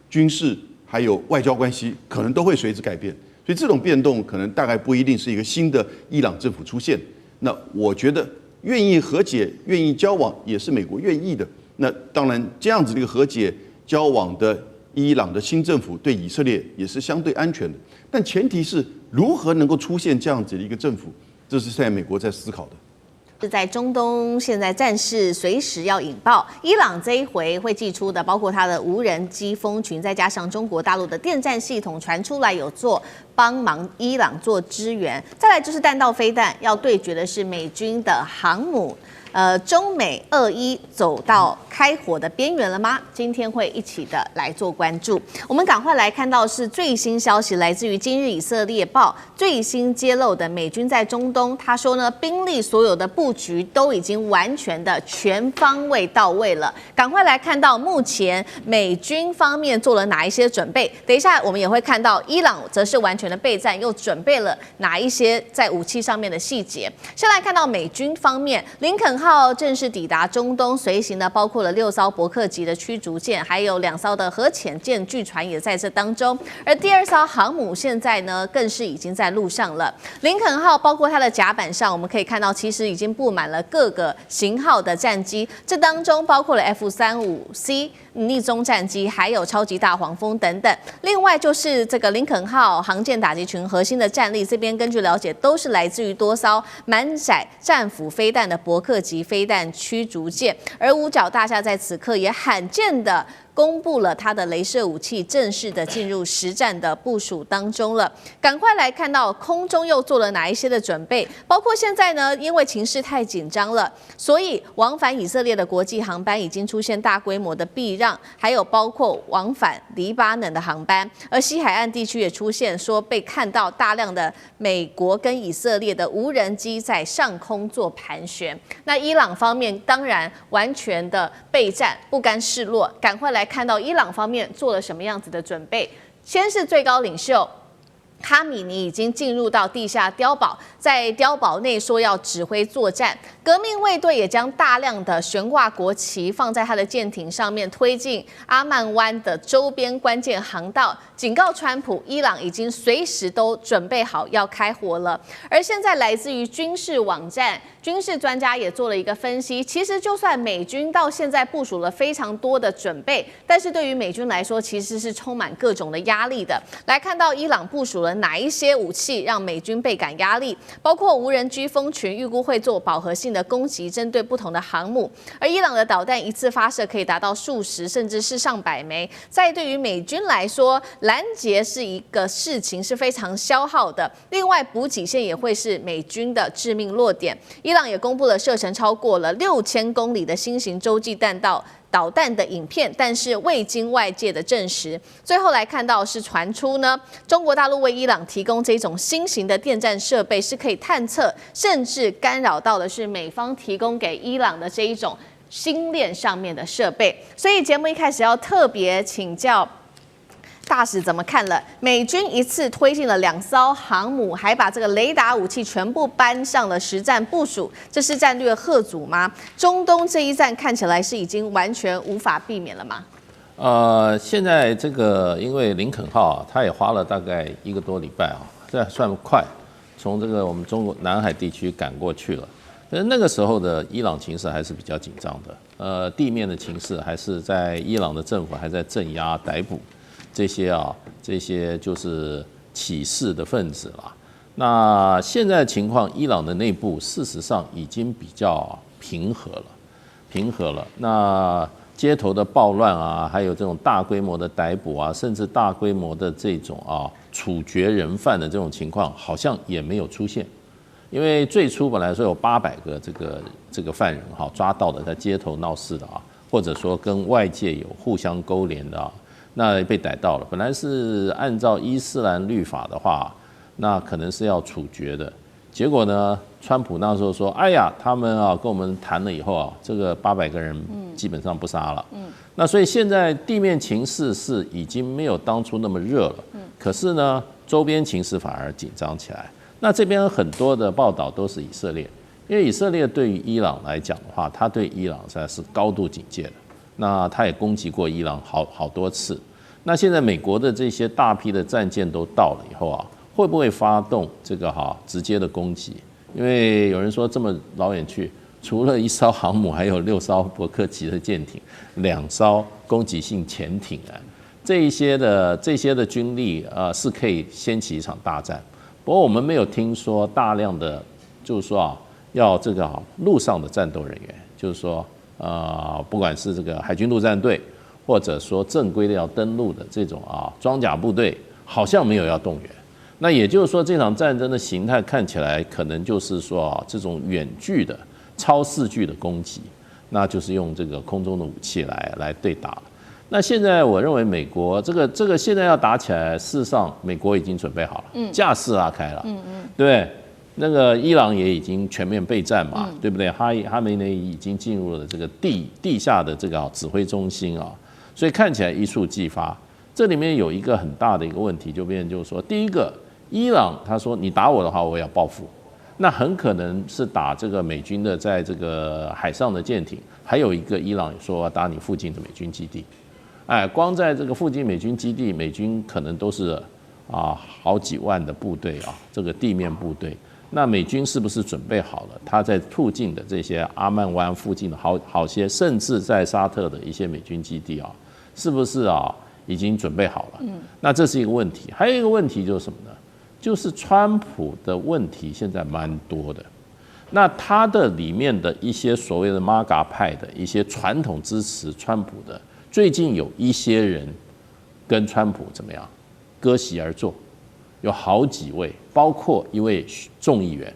军事还有外交关系，可能都会随之改变。所以这种变动可能大概不一定是一个新的伊朗政府出现。那我觉得愿意和解、愿意交往，也是美国愿意的。那当然，这样子的一个和解交往的伊朗的新政府对以色列也是相对安全的。但前提是如何能够出现这样子的一个政府，这是现在美国在思考的。是在中东，现在战事随时要引爆。伊朗这一回会祭出的，包括它的无人机蜂群，再加上中国大陆的电战系统传出来有做帮忙伊朗做支援。再来就是弹道飞弹，要对决的是美军的航母。中美2-1走到开火的边缘了吗？今天会一起的来做关注。我们赶快来看到是最新消息，来自于今日以色列报最新揭露的美军在中东，他说呢，兵力所有的布局都已经完全的全方位到位了。赶快来看到目前美军方面做了哪一些准备。等一下我们也会看到伊朗则是完全的备战，又准备了哪一些在武器上面的细节。先来看到美军方面，林肯号正式抵达中东，随行的包括了6艘伯克级的驱逐舰，还有2艘的核潜舰，据传也在这当中。而第2艘航母现在呢，更是已经在路上了。林肯号包括它的甲板上，我们可以看到，其实已经布满了各个型号的战机，这当中包括了 F-35C 逆中战机，还有超级大黄蜂等等。另外就是这个林肯号航舰打击群核心的战力，这边根据了解都是来自于多艘满载战斧飞弹的伯克级飞弹驱逐舰，而五角大厦在此刻也罕见的公布了它的雷射武器正式的进入实战的部署当中了。赶快来看到空中又做了哪一些的准备，包括现在呢，因为情势太紧张了，所以往返以色列的国际航班已经出现大规模的避让，还有包括往返黎巴嫩的航班，而西海岸地区也出现说被看到大量的美国跟以色列的无人机在上空做盘旋。那伊朗方面当然完全的备战，不甘示弱，赶快来看到伊朗方面做了什么样子的准备。先是最高领袖哈米尼已经进入到地下碉堡，在碉堡内说要指挥作战。革命卫队也将大量的悬挂国旗放在他的舰艇上面，推进阿曼湾的周边关键航道，警告川普，伊朗已经随时都准备好要开火了。而现在来自于军事网站，军事专家也做了一个分析，其实就算美军到现在部署了非常多的准备，但是对于美军来说，其实是充满各种的压力的。来看到伊朗部署了哪一些武器让美军倍感压力，包括无人机蜂群，预估会做饱和性的攻击，针对不同的航母。而伊朗的导弹一次发射可以达到数十甚至是上百枚，在对于美军来说，拦截是一个事情是非常消耗的。另外，补给线也会是美军的致命弱点。伊朗也公布了射程超过了6000公里的新型洲际弹道导弹的影片，但是未经外界的证实。最后来看到是传出呢，中国大陆为伊朗提供这种新型的电战设备，是可以探测甚至干扰到的是美方提供给伊朗的这一种星链上面的设备。所以节目一开始要特别请教大使怎么看了？美军一次推进了2艘航母，还把这个雷达武器全部搬上了实战部署，这是战略吓阻吗？中东这一战看起来是已经完全无法避免了吗？现在这个因为林肯号它也花了大概1个多礼拜啊，这算快，从这个我们中国南海地区赶过去了。可是那个时候的伊朗情势还是比较紧张的，地面的情势还是在伊朗的政府还在镇压逮捕这些就是起事的分子啦。那现在情况，伊朗的内部事实上已经比较平和了。那街头的暴乱啊，还有这种大规模的逮捕啊，甚至大规模的这种处决人犯的这种情况，好像也没有出现。因为最初本来说有800个这个犯人抓到的，在街头闹事的或者说跟外界有互相勾连的那被逮到了。本来是按照伊斯兰律法的话，那可能是要处决的。结果呢，川普那时候说：“哎呀，他们跟我们谈了以后这个800个人基本上不杀了。”那所以现在地面情势是已经没有当初那么热了。可是呢，周边情势反而紧张起来。那这边很多的报道都是以色列，因为以色列对于伊朗来讲的话，他对伊朗实在是高度警戒的。那他也攻击过伊朗好多次。那现在美国的这些大批的战舰都到了以后会不会发动这个直接的攻击？因为有人说这么老远去，除了1艘航母，还有6艘伯克级的舰艇，2艘攻击性潜艇这些的军力是可以掀起一场大战。不过我们没有听说大量的，就是说要这个陆上的战斗人员，就是说不管是这个海军陆战队，或者说正规的要登陆的这种装甲部队，好像没有要动员。那也就是说，这场战争的形态看起来可能就是说这种远距的超视距的攻击，那就是用这个空中的武器来对打。那现在我认为美国这个现在要打起来，事实上美国已经准备好了，架势拉开了，对不对？那个伊朗也已经全面备战嘛，对不对？哈梅内伊已经进入了这个地下的这个指挥中心啊，所以看起来一触即发。这里面有一个很大的一个问题，就是说，第一个，伊朗他说你打我的话，我也要报复，那很可能是打这个美军的在这个海上的舰艇，还有一个伊朗说打你附近的美军基地。光在这个附近美军基地，美军可能都是好几万的部队这个地面部队。那美军是不是准备好了？他在附近的这些阿曼湾附近的好些，甚至在沙特的一些美军基地是不是已经准备好了？那这是一个问题。还有一个问题就是什么呢？就是川普的问题现在蛮多的。那他的里面的一些所谓的 MAGA 派的一些传统支持川普的。最近有一些人跟川普怎么样割席而坐，有好几位，包括一位众议员。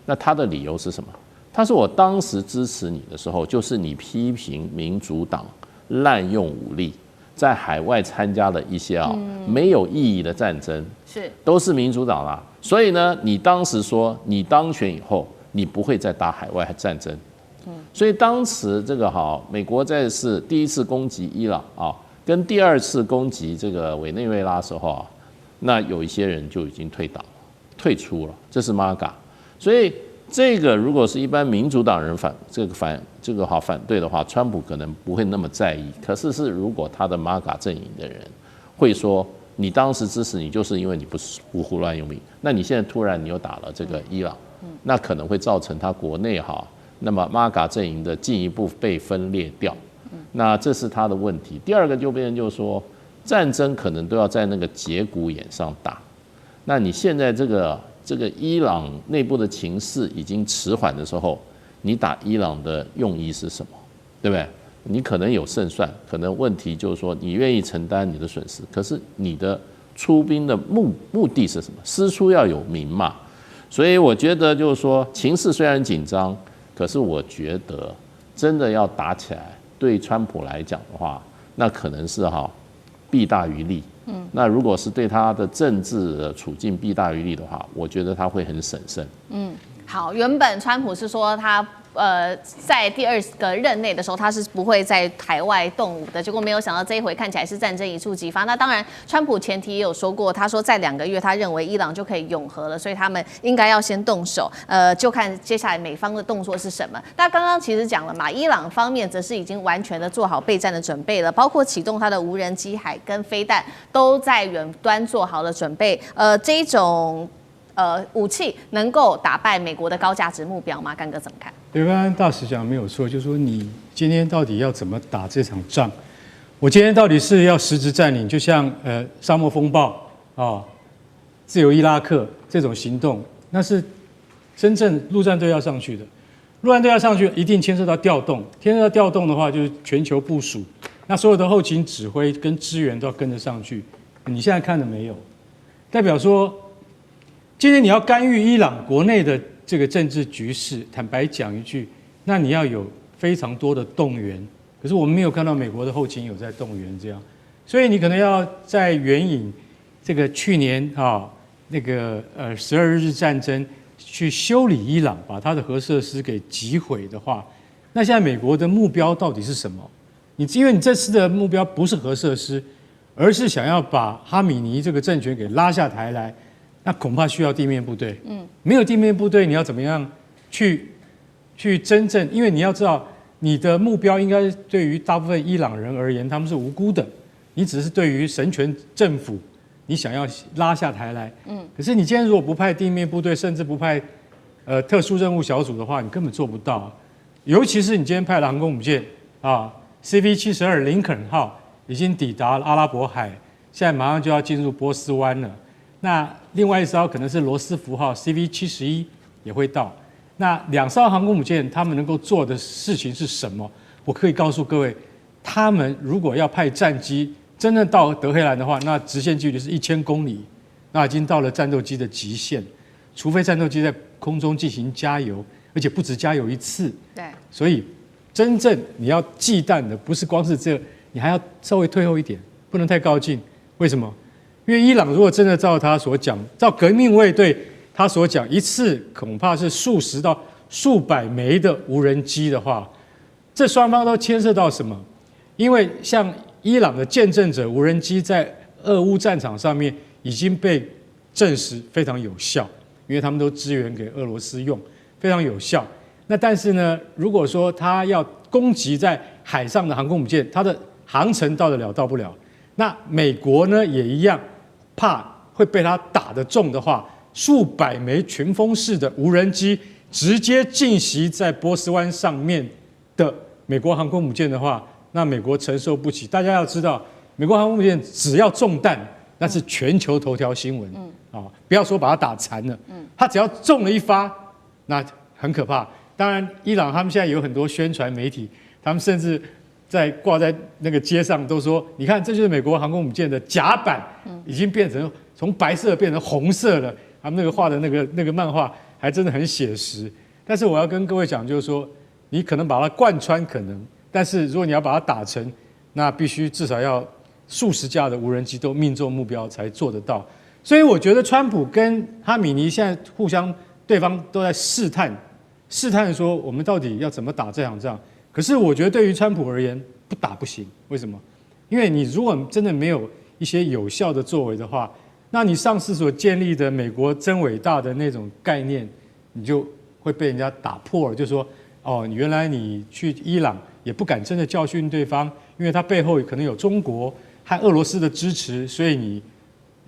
那他的理由是什么？他说我当时支持你的时候，就是你批评民主党滥用武力，在海外参加了一些没有意义的战争，都是民主党啦。所以呢，你当时说你当选以后，你不会再打海外战争。所以当时这个美国在第一次攻击伊朗跟第二次攻击这个委内瑞拉的时候那有一些人就已经退出了，这是 MAGA。所以这个如果是一般民主党人反对的话，川普可能不会那么在意。可是如果他的 MAGA 阵营的人会说，你当时支持你就是因为你不胡乱用兵，那你现在突然你又打了这个伊朗，那可能会造成他国内那么 MAGA 阵营的进一步被分裂掉，那这是他的问题。第二个就变成就是说，战争可能都要在那个节骨眼上打。那你现在这个伊朗内部的情势已经迟缓的时候，你打伊朗的用意是什么？对不对？你可能有胜算，可能问题就是说你愿意承担你的损失，可是你的出兵的目的是什么？师出要有名嘛。所以我觉得就是说，情势虽然紧张。可是我觉得，真的要打起来，对川普来讲的话，那可能是弊大于利。那如果是对他的政治的处境弊大于利的话，我觉得他会很审慎。好，原本川普是说他在第二个任内的时候，他是不会在海外动武的。结果没有想到这一回看起来是战争一触即发。那当然，川普前提也有说过，他说在2个月，他认为伊朗就可以永和了，所以他们应该要先动手。就看接下来美方的动作是什么。那刚刚其实讲了嘛，伊朗方面则是已经完全的做好备战的准备了，包括启动他的无人机、海跟飞弹都在远端做好了准备。这一种武器能够打败美国的高价值目标吗？干哥怎么看？对，刚刚大使讲没有错，就是说你今天到底要怎么打这场仗？我今天到底是要实质占领，就像沙漠风暴自由伊拉克这种行动，那是真正陆战队要上去的。陆战队要上去，一定牵涉到调动，牵涉到调动的话，就是全球部署，那所有的后勤指挥跟支援都要跟着上去。你现在看了没有？代表说，今天你要干预伊朗国内的这个政治局势，坦白讲一句，那你要有非常多的动员。可是我们没有看到美国的后勤有在动员这样，所以你可能要在援引这个去年那个12日战争去修理伊朗，把他的核设施给击毁的话，那现在美国的目标到底是什么？因为你这次的目标不是核设施，而是想要把哈米尼这个政权给拉下台来，那恐怕需要地面部队。没有地面部队，你要怎么样去真正？因为你要知道，你的目标应该对于大部分伊朗人而言，他们是无辜的。你只是对于神权政府，你想要拉下台来。可是你今天如果不派地面部队，甚至不派特殊任务小组的话，你根本做不到。尤其是你今天派了航空母舰CV-72林肯号已经抵达了阿拉伯海，现在马上就要进入波斯湾了。那另外一艘可能是罗斯福号 CV-71也会到。那2艘航空母舰他们能够做的事情是什么？我可以告诉各位，他们如果要派战机真正到德黑兰的话，那直线距离是1000公里，那已经到了战斗机的极限，除非战斗机在空中进行加油，而且不止加油一次。对，所以真正你要忌惮的不是光是这个，你还要稍微退后一点，不能太靠近。为什么？因为伊朗如果真的照他所讲，照革命卫队他所讲，一次恐怕是数十到数百枚的无人机的话，这双方都牵涉到什么？因为像伊朗的见证者无人机在俄乌战场上面已经被证实非常有效，因为他们都支援给俄罗斯用，非常有效。那但是呢，如果说他要攻击在海上的航空母舰，它的航程到得了到不了，那美国呢也一样，怕会被他打得中的话，数百枚群风式的无人机直接进袭在波斯湾上面的美国航空母舰的话，那美国承受不起。大家要知道，美国航空母舰只要中弹，那是全球头条新闻。不要说把它打残了，它只要中了一发，那很可怕。当然，伊朗他们现在有很多宣传媒体，他们甚至挂在那个街上都说，你看，这就是美国航空母舰的甲板，已经变成从白色变成红色了。他们那个画的那个漫画还真的很写实。但是我要跟各位讲，就是说，你可能把它贯穿可能，但是如果你要把它打成，那必须至少要数十架的无人机都命中目标才做得到。所以我觉得川普跟哈米尼现在互相对方都在试探说我们到底要怎么打这场仗。可是我觉得对于川普而言，不打不行。为什么？因为你如果真的没有一些有效的作为的话，那你上次所建立的美国真伟大的那种概念，你就会被人家打破了。就说你原来你去伊朗也不敢真的教训对方，因为他背后可能有中国和俄罗斯的支持，所以你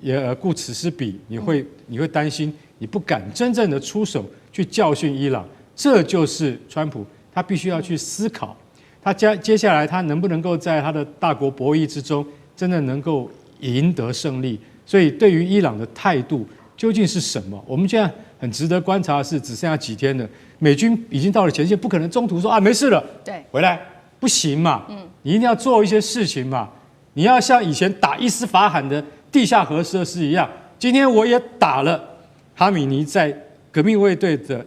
也顾此失彼，你会担心，你不敢真正的出手去教训伊朗。这就是川普他必须要去思考，他接下来他能不能够在他的大国博弈之中真的能够赢得胜利。所以对于伊朗的态度究竟是什么？我们现在很值得观察的是，只剩下几天了，美军已经到了前线，不可能中途说没事了，对，回来不行嘛，你一定要做一些事情嘛，你要像以前打伊斯法罕的地下核设施一样，今天我也打了哈米尼在革命卫队的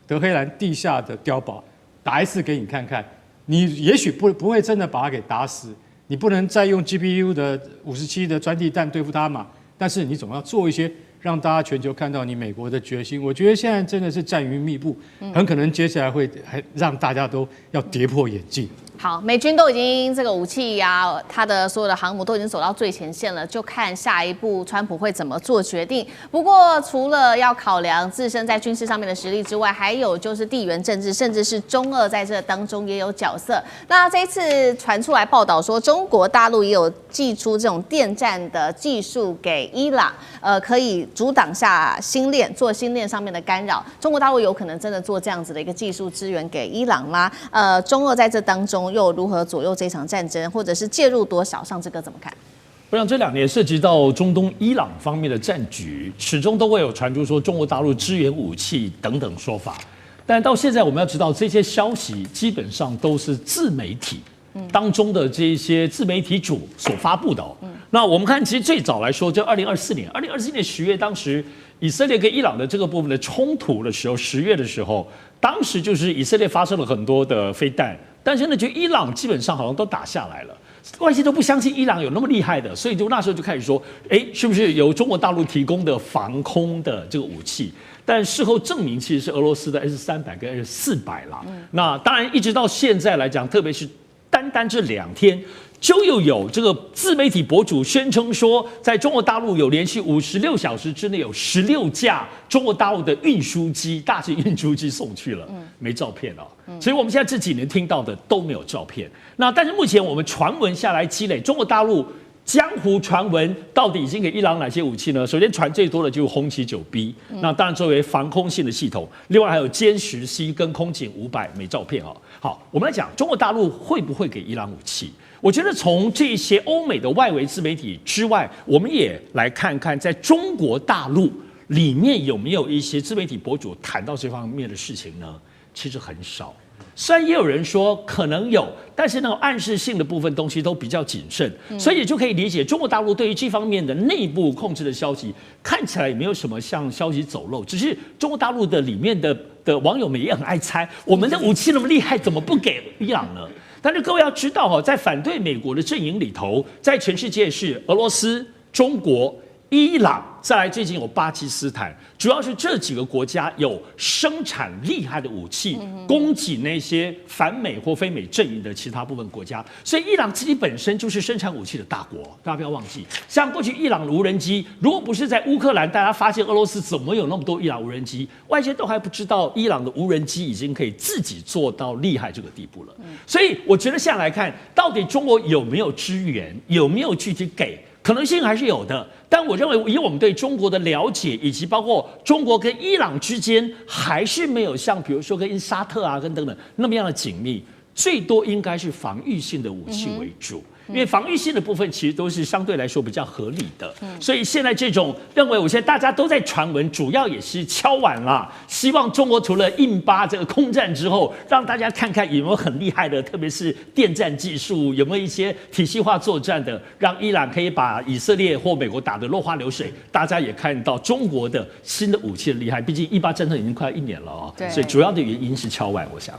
德黑兰地下的碉堡，打一次给你看看，你也许不会真的把他给打死，你不能再用 GPU 的57的钻地弹对付他嘛，但是你总要做一些让大家全球看到你美国的决心。我觉得现在真的是战云密布，很可能接下来会还让大家都要跌破眼镜。好，美军都已经这个武器呀，它的所有的航母都已经走到最前线了，就看下一步川普会怎么做决定。不过，除了要考量自身在军事上面的实力之外，还有就是地缘政治，甚至是中俄在这当中也有角色。那这一次传出来报道说，中国大陆也有寄出这种电战的技术给伊朗，可以阻挡下星链，做星链上面的干扰。中国大陆有可能真的做这样子的一个技术支援给伊朗吗？中俄在这当中又如何左右这场战争，或者是介入多少？上志哥怎么看？我想这2年涉及到中东伊朗方面的战局，始终都会有传出说中国大陆支援武器等等说法。但到现在我们要知道，这些消息基本上都是自媒体当中的这些自媒体主所发布的。那我们看，其实最早来说，就2024年10月，当时以色列跟伊朗的这个部分的冲突的时候，10月的时候，当时就是以色列发射了很多的飞弹。但是呢，就伊朗基本上好像都打下来了，外界都不相信伊朗有那么厉害的，所以就那时候就开始说，是不是由中国大陆提供的防空的这个武器？但事后证明，其实是俄罗斯的 S-300跟 S-400啦。那当然，一直到现在来讲，特别是单这2天，就又有这个自媒体博主宣称说，在中国大陆有连续56小时之内有16架中国大陆的运输机、大型运输机送去了，没照片哦。所以我们现在这几年听到的都没有照片。那但是目前我们传闻下来积累，中国大陆江湖传闻到底已经给伊朗哪些武器呢？首先传最多的就是轰七 9B，那当然作为防空性的系统，另外还有歼10C 跟空警500，没照片哦。好，我们来讲中国大陆会不会给伊朗武器？我觉得从这些欧美的外围自媒体之外，我们也来看看在中国大陆里面有没有一些自媒体博主谈到这方面的事情呢？其实很少。虽然也有人说可能有，但是那种暗示性的部分东西都比较谨慎，所以也就可以理解中国大陆对于这方面的内部控制的消息，看起来也没有什么像消息走漏，只是中国大陆的里面的网友们也很爱猜，我们的武器那么厉害，怎么不给伊朗呢？但是各位要知道哈，在反对美国的阵营里头，在全世界是俄罗斯、中国、伊朗，再来最近有巴基斯坦，主要是这几个国家有生产厉害的武器，供给那些反美或非美阵营的其他部分国家。所以伊朗自己本身就是生产武器的大国，大家不要忘记。像过去伊朗的无人机，如果不是在乌克兰，大家发现俄罗斯怎么有那么多伊朗无人机，外界都还不知道伊朗的无人机已经可以自己做到厉害这个地步了。所以我觉得现在来看，到底中国有没有支援，有没有具体给？可能性还是有的，但我认为以我们对中国的了解，以及包括中国跟伊朗之间，还是没有像比如说跟沙特啊跟等等那么样的紧密，最多应该是防御性的武器为主。因为防御性的部分其实都是相对来说比较合理的，所以现在这种认为，我现在大家都在传闻，主要也是敲碗啦，希望中国除了印巴这个空战之后，让大家看看有没有很厉害的，特别是电战技术，有没有一些体系化作战的，让伊朗可以把以色列或美国打得落花流水。大家也看到中国的新的武器的厉害，毕竟18战争已经快1年了所以主要的原因是敲碗，我想。